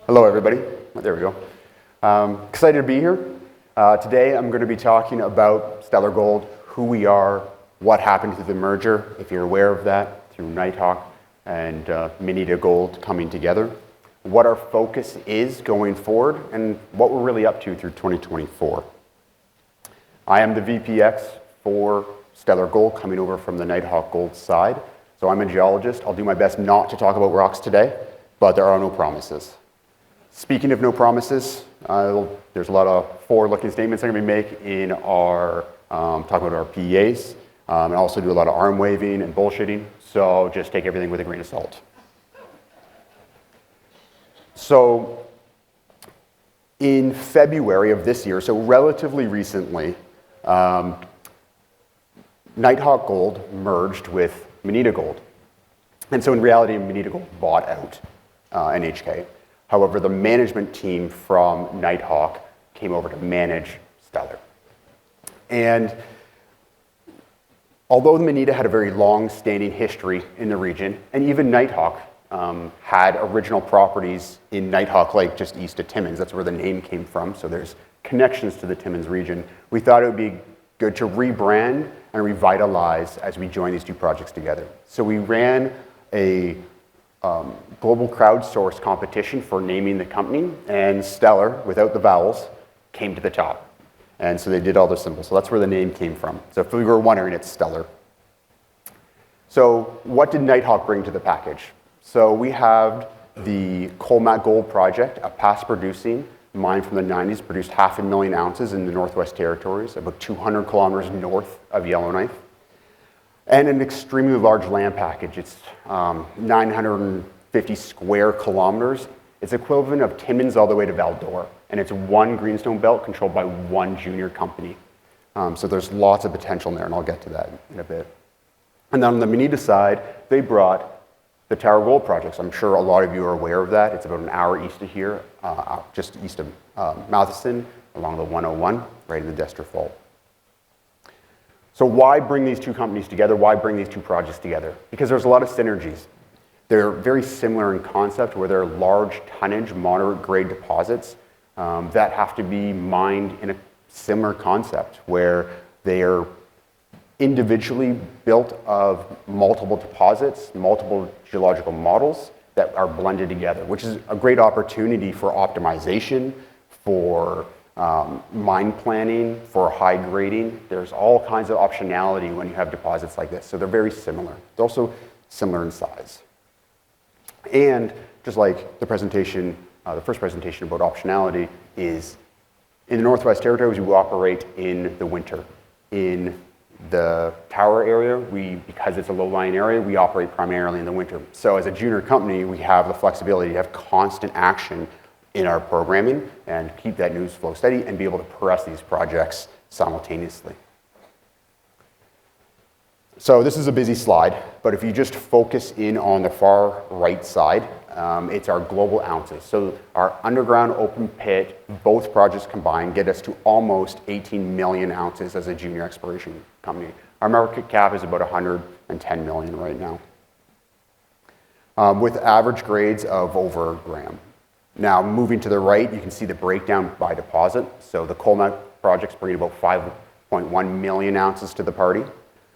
Hello, everybody. There we go. Excited to be here. Today, I'm going to be talking about STLLR Gold, who we are, what happened to the merger, if you're aware of that, through Nighthawk and Moneta Gold coming together, what our focus is going forward, and what we're really up to through 2024. I am the VPX for STLLR Gold, coming over from the Nighthawk Gold side. So I'm a geologist. I'll do my best not to talk about rocks today, but there are no promises. Speaking of no promises, there's a lot of forward-looking statements I'm going to be making in our talking about our PEAs, and also do a lot of arm waving and bullshitting. So just take everything with a grain of salt. So in February of this year, so relatively recently, Nighthawk Gold merged with Moneta Gold. And so in reality, Moneta Gold bought out NHK. However, the management team from Nighthawk came over to manage STLLR. And although Moneta had a very long-standing history in the region, and even Nighthawk had original properties in Nighthawk Lake just east of Timmins, that's where the name came from, so there's connections to the Timmins region, we thought it would be good to rebrand and revitalize as we join these two projects together. So we ran a global crowdsourced competition for naming the company, and STLLR, without the vowels, came to the top. And so they did all the symbols. So that's where the name came from. So if we were wondering, it's STLLR. So what did Nighthawk bring to the package? So we have the Colomac Gold Project, a past producing mine from the 90s, produced 500,000 ounces in the Northwest Territories, about 200 kilometers north of Yellowknife, and an extremely large land package. It's 950 square kilometers. It's equivalent of Timmins all the way to Val-d'Or, and it's one greenstone belt controlled by one junior company. So there's lots of potential in there, and I'll get to that in a bit. And then on the Moneta side, they brought the Tower Gold projects. I'm sure a lot of you are aware of that. It's about an hour east of here, just east of Matheson, along the 101, right in the Dester Fault. So why bring these two companies together? Why bring these two projects together? Because there's a lot of synergies. They're very similar in concept, where they're large tonnage, moderate grade deposits that have to be mined in a similar concept, where they are individually built of multiple deposits, multiple geological models that are blended together, which is a great opportunity for optimization, for mine planning, for high grading. There's all kinds of optionality when you have deposits like this. So they're very similar. They're also similar in size. And just like the presentation, the first presentation about optionality is, in the Northwest Territories, we operate in the winter. In the Tower area, because it's a low-lying area, we operate primarily in the winter. So as a junior company, we have the flexibility to have constant action in our programming and keep that news flow steady and be able to press these projects simultaneously. So this is a busy slide, but if you just focus in on the far right side, it's our global ounces. So our underground open pit, both projects combined, get us to almost 18 million ounces as a junior exploration company. Our market cap is about 110 million right now, with average grades of over a gram. Now, moving to the right, you can see the breakdown by deposit. So the Colomac projects bring about 5.1 million ounces to the party.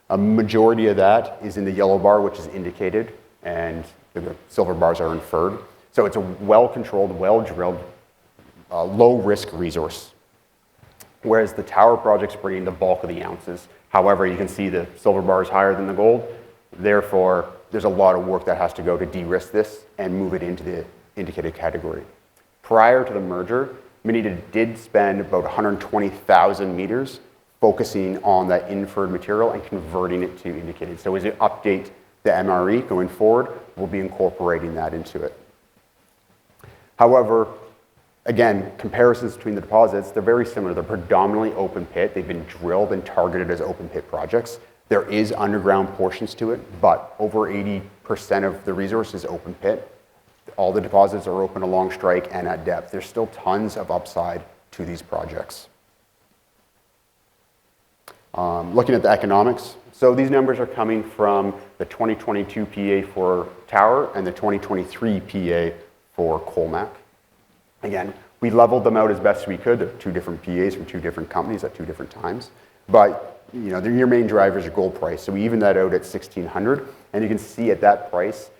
A majority of that is in the yellow bar, which is indicated, and the silver bars are inferred. So it's a well-controlled, well-drilled, low-risk resource. Whereas the Tower projects bring the bulk of the ounces. However, you can see the silver bar is higher than the gold. Therefore, there's a lot of work that has to go to de-risk this and move it into the indicated category. Prior to the merger, Moneta did spend about 120,000 meters focusing on that inferred material and converting it to indicated. So as we update the MRE going forward, we'll be incorporating that into it. However, again, comparisons between the deposits, they're very similar. They're predominantly open pit. They've been drilled and targeted as open pit projects. There is underground portions to it, but over 80% of the resource is open pit. All the deposits are open along strike and at depth. There's still tons of upside to these projects. Looking at the economics, so these numbers are coming from the 2022 PA for Tower and the 2023 PA for Colomac. Again, we leveled them out as best we could. They're 2 different PAs from 2 different companies at 2 different times. But they're your main drivers are gold price. So we evened that out at $1,600. And you can see at that price,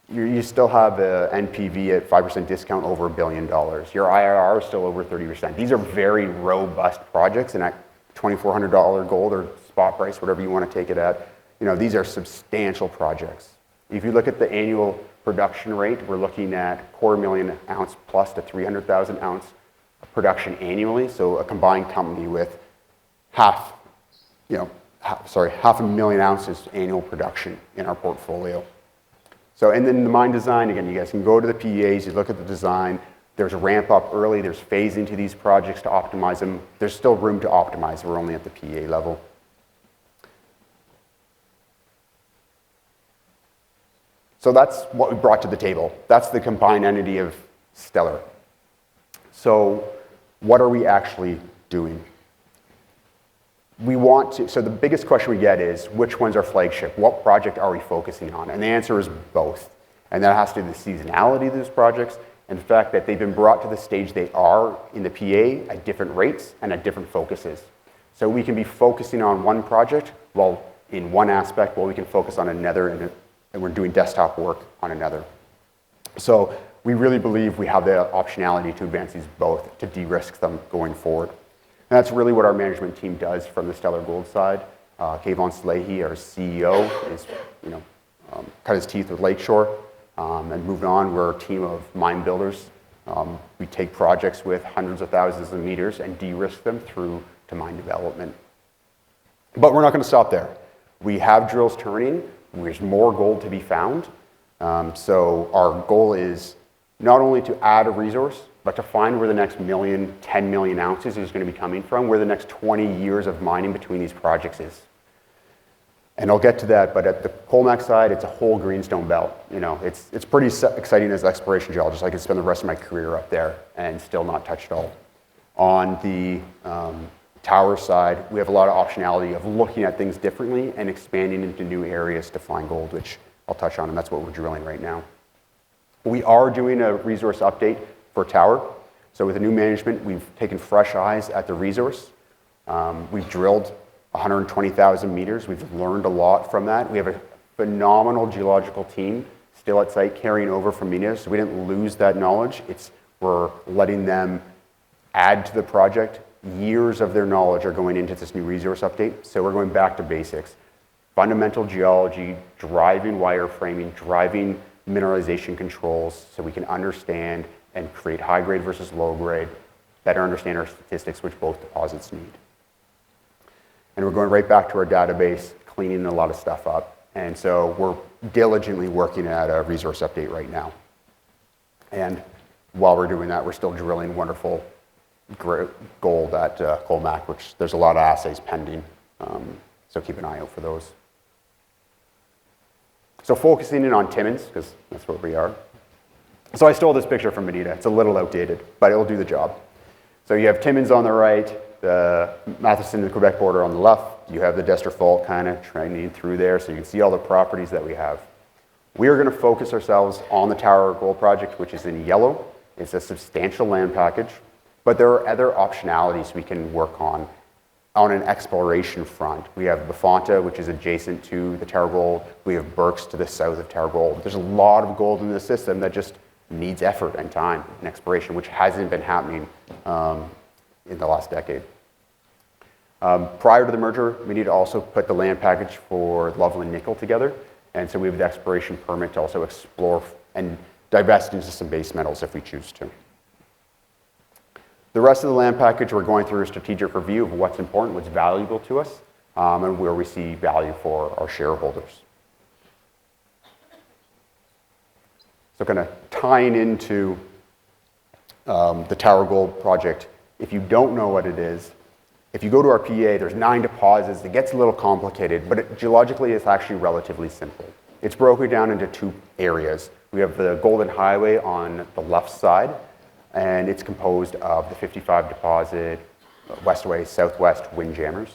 you still have an NPV at 5% discount over $1 billion. Your IRR is still over 30%. These are very robust projects, and at $2,400 gold or spot price, whatever you want to take it at, these are substantial projects. If you look at the annual production rate, we're looking at 250,000 ounce plus to 300,000 ounce production annually. So a combined company with half a million ounces annual production in our portfolio. So, and then the mine design, again, you guys can go to the PEAs, you look at the design, there's a ramp up early, there's phasing to these projects to optimize them. There's still room to optimize, we're only at the PEA level. So that's what we brought to the table. That's the combined entity of Stellar. So what are we actually doing? So the biggest question we get is, which one's our flagship? What project are we focusing on? And the answer is both. And that has to do with the seasonality of those projects and the fact that they've been brought to the stage they are in the PA at different rates and at different focuses. So we can be focusing on one project while in one aspect, while we can focus on another, and we're doing desktop work on another. So we really believe we have the optionality to advance these both, to de-risk them going forward. And that's really what our management team does from the Stellar Gold side. Kayvon Salehi, our CEO, is cut his teeth with Lakeshore and moved on. We're a team of mine builders. We take projects with hundreds of thousands of meters and de-risk them through to mine development. But we're not going to stop there. We have drills turning. There's more gold to be found. So our goal is not only to add a resource, but to find where the next 10 million ounces is going to be coming from, where the next 20 years of mining between these projects is. And I'll get to that, but at the Colomac side, it's a whole greenstone belt. It's pretty exciting as an exploration geologist. I could spend the rest of my career up there and still not touch it all. On the tower side, we have a lot of optionality of looking at things differently and expanding into new areas to find gold, which I'll touch on, and that's what we're drilling right now. We are doing a resource update for Tower. So with the new management, we've taken fresh eyes at the resource. We've drilled 120,000 meters. We've learned a lot from that. We have a phenomenal geological team still at site carrying over from Minas, so we didn't lose that knowledge. We're letting them add to the project. Years of their knowledge are going into this new resource update, so we're going back to basics. Fundamental geology, driving wireframing, driving mineralization controls so we can understand and create high grade versus low grade, better understand our statistics, which both deposits need. And we're going right back to our database, cleaning a lot of stuff up. And so we're diligently working at a resource update right now. And while we're doing that, we're still drilling wonderful gold at Colomac, which there's a lot of assays pending. So keep an eye out for those. So focusing in on Timmins, because that's where we are. So I stole this picture from Bonita. It's a little outdated, but it'll do the job. So you have Timmins on the right, the Matheson and the Quebec border on the left. You have the Dester Fault kind of trending through there, so you can see all the properties that we have. We are going to focus ourselves on the Tower Gold Project, which is in yellow. It's a substantial land package, but there are other optionalities we can work on an exploration front. We have Bafanta, which is adjacent to the Tower Gold. We have Burks to the south of Tower Gold. There's a lot of gold in the system that just needs effort and time and exploration, which hasn't been happening in the last decade. Prior to the merger, we need to also put the land package for Loveland Nickel together, and so we have the exploration permit to also explore and divest into some base metals if we choose to. The rest of the land package, we're going through a strategic review of what's important, what's valuable to us, and where we see value for our shareholders. So kind of tying into the Tower Gold project, if you don't know what it is, if you go to our PA, there's 9 deposits. It gets a little complicated, but geologically, it's actually relatively simple. It's broken down into 2 areas. We have the Golden Highway on the left side, and it's composed of the 55 deposit, Westway, Southwest Windjammers.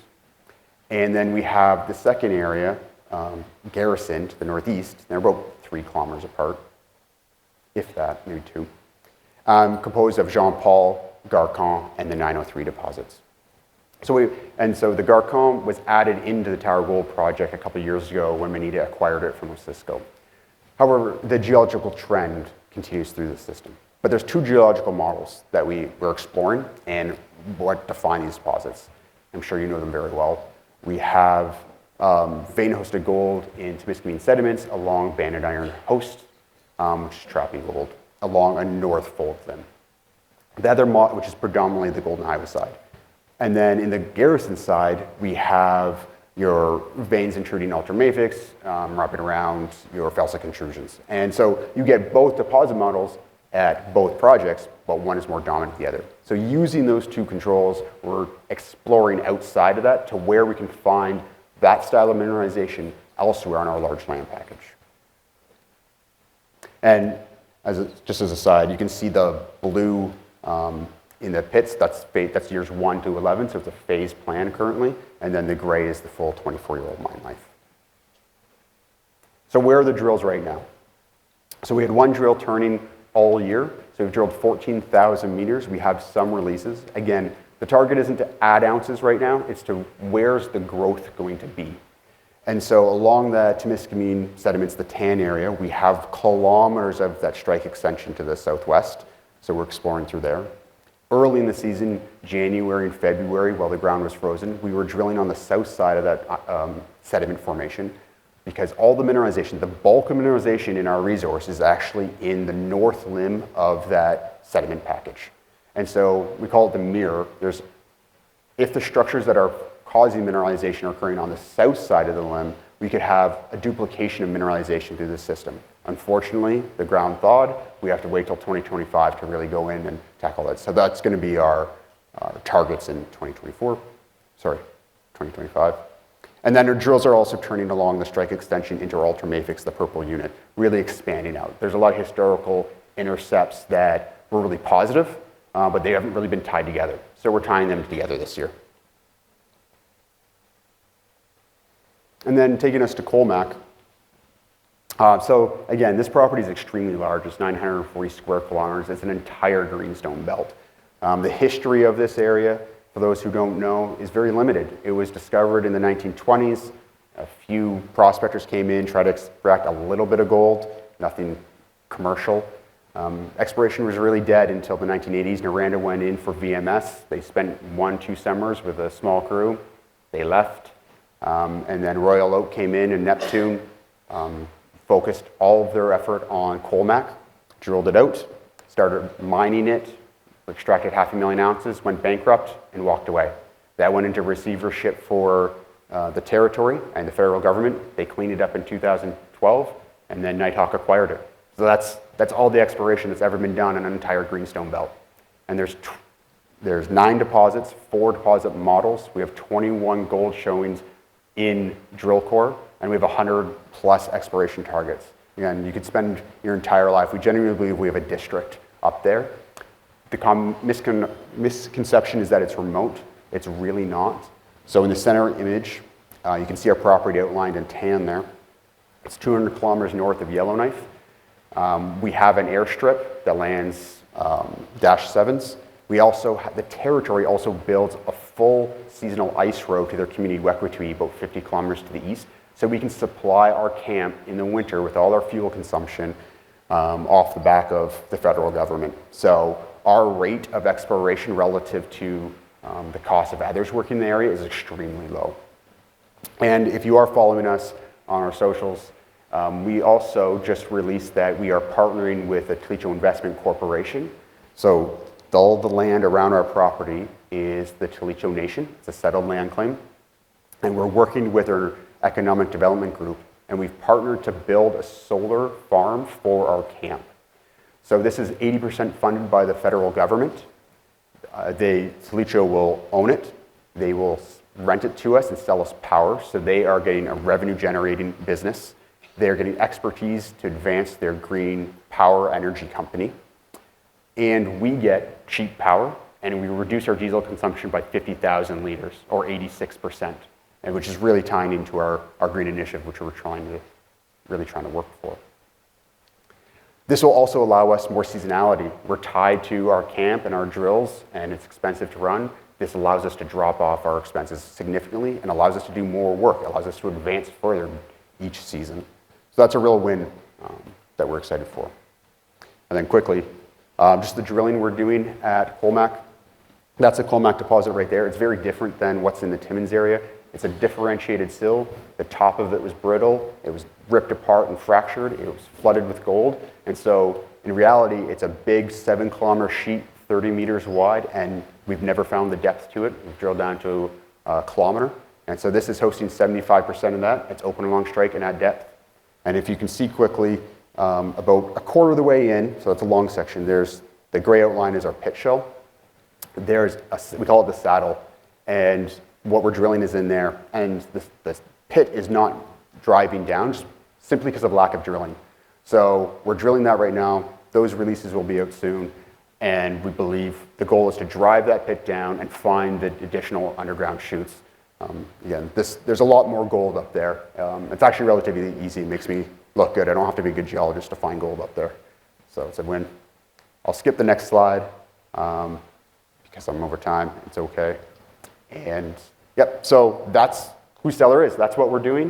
And then we have the second area, Garrison, to the northeast. They're about 3 kilometers apart, if that, maybe 2. composed of Jean-Paul, Garcon, and the 903 deposits. So the Garcon was added into the Tower Gold project a couple of years ago when Manita acquired it from Osisko. However, the geological trend continues through the system. But there's two geological models that we're exploring and what define these deposits. I'm sure you know them very well. We have vein-hosted gold in Temiskaming sediments along banded iron host, which is trapping gold, along a north fold limb. The other model, which is predominantly the Golden Highway side. And then in the Garrison side, we have your veins intruding ultramafics, wrapping around your felsic intrusions. And so you get both deposit models at both projects, but one is more dominant than the other. So using those two controls, we're exploring outside of that to where we can find that style of mineralization elsewhere on our large land package. And just as a side, you can see the blue in the pits, that's years 1 to 11, so it's a phase plan currently, and then the gray is the full 24-year-old mine life. So where are the drills right now? So we had one drill turning all year, so we've drilled 14,000 meters. We have some releases. Again, the target isn't to add ounces right now, it's to where's the growth going to be. And so along the Temiskaming sediments, the tan area, we have kilometers of that strike extension to the southwest, so we're exploring through there. Early in the season, January and February, while the ground was frozen, we were drilling on the south side of that sediment formation because all the mineralization, the bulk of mineralization in our resource is actually in the north limb of that sediment package. And so we call it the mirror. If the structures that are causing mineralization are occurring on the south side of the limb, we could have a duplication of mineralization through the system. Unfortunately, the ground thawed. We have to wait till 2025 to really go in and tackle that. So that's going to be our targets in 2025. And then our drills are also turning along the strike extension into our ultramafics, the purple unit, really expanding out. There's a lot of historical intercepts that were really positive, but they haven't really been tied together. So we're tying them together this year. And then taking us to Colomac. So again, this property is extremely large. It's 940 square kilometers. It's an entire greenstone belt. The history of this area, for those who don't know, is very limited. It was discovered in the 1920s. A few prospectors came in, tried to extract a little bit of gold, nothing commercial. Exploration was really dead until the 1980s. Noranda went in for VMS. They spent 1-2 summers with a small crew. They left. And then Royal Oak came in and Neptune focused all of their effort on Colomac, drilled it out, started mining it, extracted 500,000 ounces, went bankrupt, and walked away. That went into receivership for the territory and the federal government. They cleaned it up in 2012, and then Nighthawk acquired it. So that's all the exploration that's ever been done on an entire greenstone belt. And there's 9 deposits, 4 deposit models. We have 21 gold showings in drill core, and we have 100 plus exploration targets. Again, you could spend your entire life. We genuinely believe we have a district up there. The misconception is that it's remote. It's really not. So in the center image, you can see our property outlined in tan there. It's 200 kilometers north of Yellowknife. We have an airstrip that lands Dash 7s. The territory also builds a full seasonal ice road to their community Wekwatui, about 50 kilometers to the east, so we can supply our camp in the winter with all our fuel consumption off the back of the federal government. So our rate of exploration relative to the cost of others working in the area is extremely low. And if you are following us on our socials, we also just released that we are partnering with the Tlicho Investment Corporation. So all the land around our property is the Tlicho Nation. It's a settled land claim. And we're working with our economic development group, and we've partnered to build a solar farm for our camp. So this is 80% funded by the federal government. Tlicho will own it. They will rent it to us and sell us power. So they are getting a revenue generating business. They're getting expertise to advance their green power energy company. And we get cheap power, and we reduce our diesel consumption by 50,000 liters, or 86%, and which is really tying into our green initiative, which we're really trying to work for. This will also allow us more seasonality. We're tied to our camp and our drills, and it's expensive to run. This allows us to drop off our expenses significantly and allows us to do more work. It allows us to advance further each season. So that's a real win that we're excited for. And then quickly, just the drilling we're doing at Colomac. That's a Colomac deposit right there. It's very different than what's in the Timmins area. It's a differentiated sill. The top of it was brittle. It was ripped apart and fractured. It was flooded with gold. And so in reality, it's a big 7-kilometer sheet, 30 meters wide, and we've never found the depth to it. We've drilled down to a kilometer. And so this is hosting 75% of that. It's open along strike and at depth. And if you can see quickly, about a quarter of the way in, so it's a long section, there's the gray outline is our pit shell. There's we call it the saddle, and what we're drilling is in there, and the pit is not driving down just simply because of lack of drilling. So we're drilling that right now. Those releases will be out soon, and we believe the goal is to drive that pit down and find the additional underground chutes. Again, there's a lot more gold up there. It's actually relatively easy. It makes me look good. I don't have to be a good geologist to find gold up there. So it's a win. I'll skip the next slide because I'm over time. It's okay. And yep, so that's who STLLR is. That's what we're doing.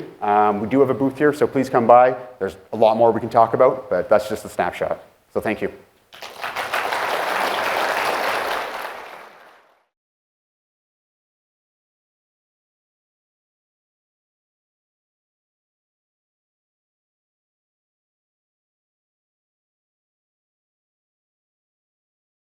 We do have a booth here, so please come by. There's a lot more we can talk about, but that's just a snapshot. So thank you.